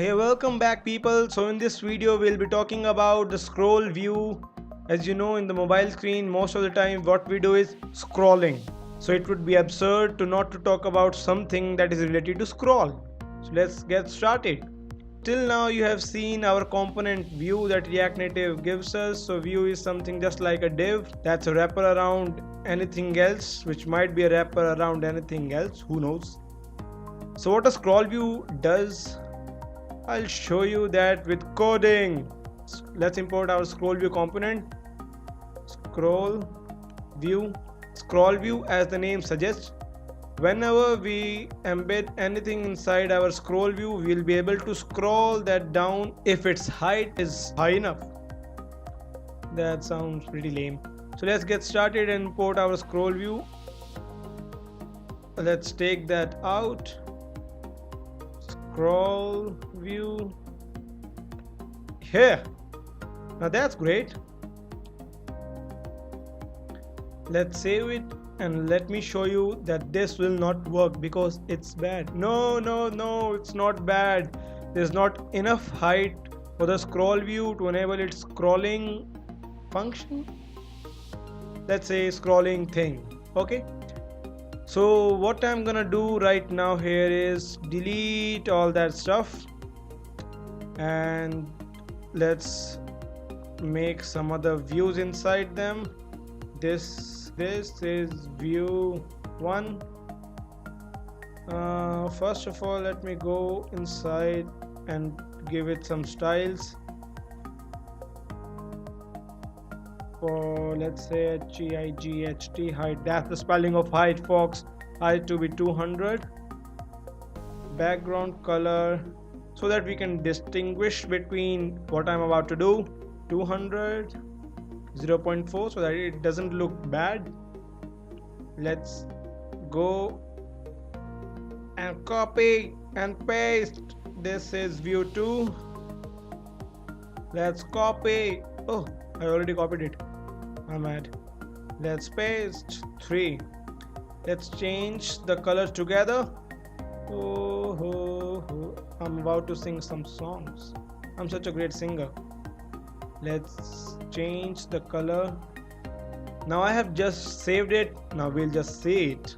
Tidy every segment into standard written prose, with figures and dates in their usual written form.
Hey, welcome back people. So in this video we'll be talking about the scroll view. As you know, in the mobile screen most of the time what we do is scrolling. So it would be absurd to not to talk about something that is related to scroll. So let's get started. Till now you have seen our component view that React Native gives us. So view is something just like a div that's a wrapper around anything else, which might be a wrapper around anything else, who knows. So what a scroll view does, I'll show you that with coding. Let's import our scroll view component. Scroll view. Scroll view, as the name suggests, whenever we embed anything inside our scroll view, we'll be able to scroll that down if its height is high enough. That sounds pretty lame. So let's get started and import our scroll view. Let's take that out. Scroll view here. Now that's great. Let's save it and let me show you that this will not work because it's bad. No, it's not bad. There's not enough height for the scroll view to enable its scrolling function. Let's say scrolling thing. Okay. So what I'm gonna do right now here is delete all that stuff and let's make some other views inside them. This is view 1. First of all, let me go inside and give it some styles. For let's say height, height, that's the spelling of height, folks. Height to be 200. Background color, so that we can distinguish between what I'm about to do. 200, 0.4, so that it doesn't look bad. Let's go and copy and paste. This is view 2. Let's copy. Oh, I already copied it. I'm mad. Let's paste 3. Let's change the colors together. I'm about to sing some songs. I'm such a great singer. Let's change the color. Now I have just saved it. Now we'll just see it.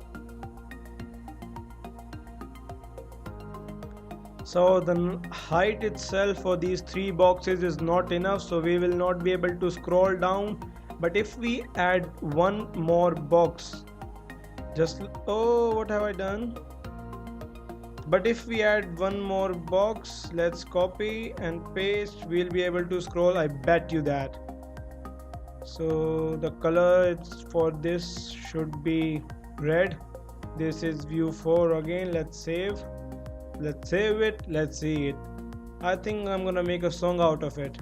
So the height itself for these 3 boxes is not enough, so we will not be able to scroll down. But if we add one more box, what have I done? But if we add one more box, let's copy and paste, we'll be able to scroll, I bet you that. So the color for this should be red. This is view 4 again. Let's save it, let's see it. I think I'm gonna make a song out of it.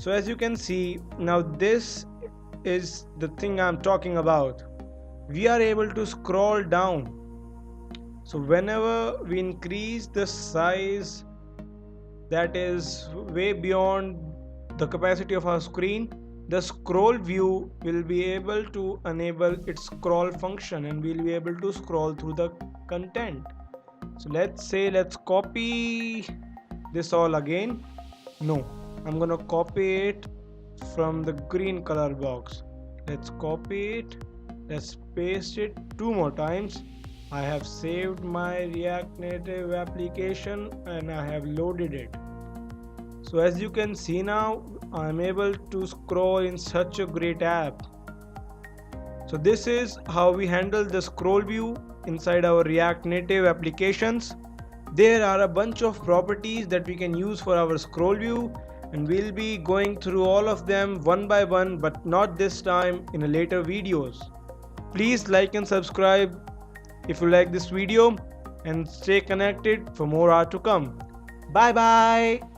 So as you can see, now this is the thing I'm talking about. We are able to scroll down. So whenever we increase the size that is way beyond the capacity of our screen, the scroll view will be able to enable its scroll function and we'll be able to scroll through the content. So let's copy this all again. No, I'm gonna copy it from the green color box. Let's copy it. Let's paste it 2 more times. I have saved my React Native application and I have loaded it. So as you can see now, I'm able to scroll in such a great app. So this is how we handle the scroll view inside our React Native applications. There are a bunch of properties that we can use for our scroll view, and we'll be going through all of them one by one, but not this time, in a later videos. Please like and subscribe if you like this video and stay connected for more art to come. Bye bye.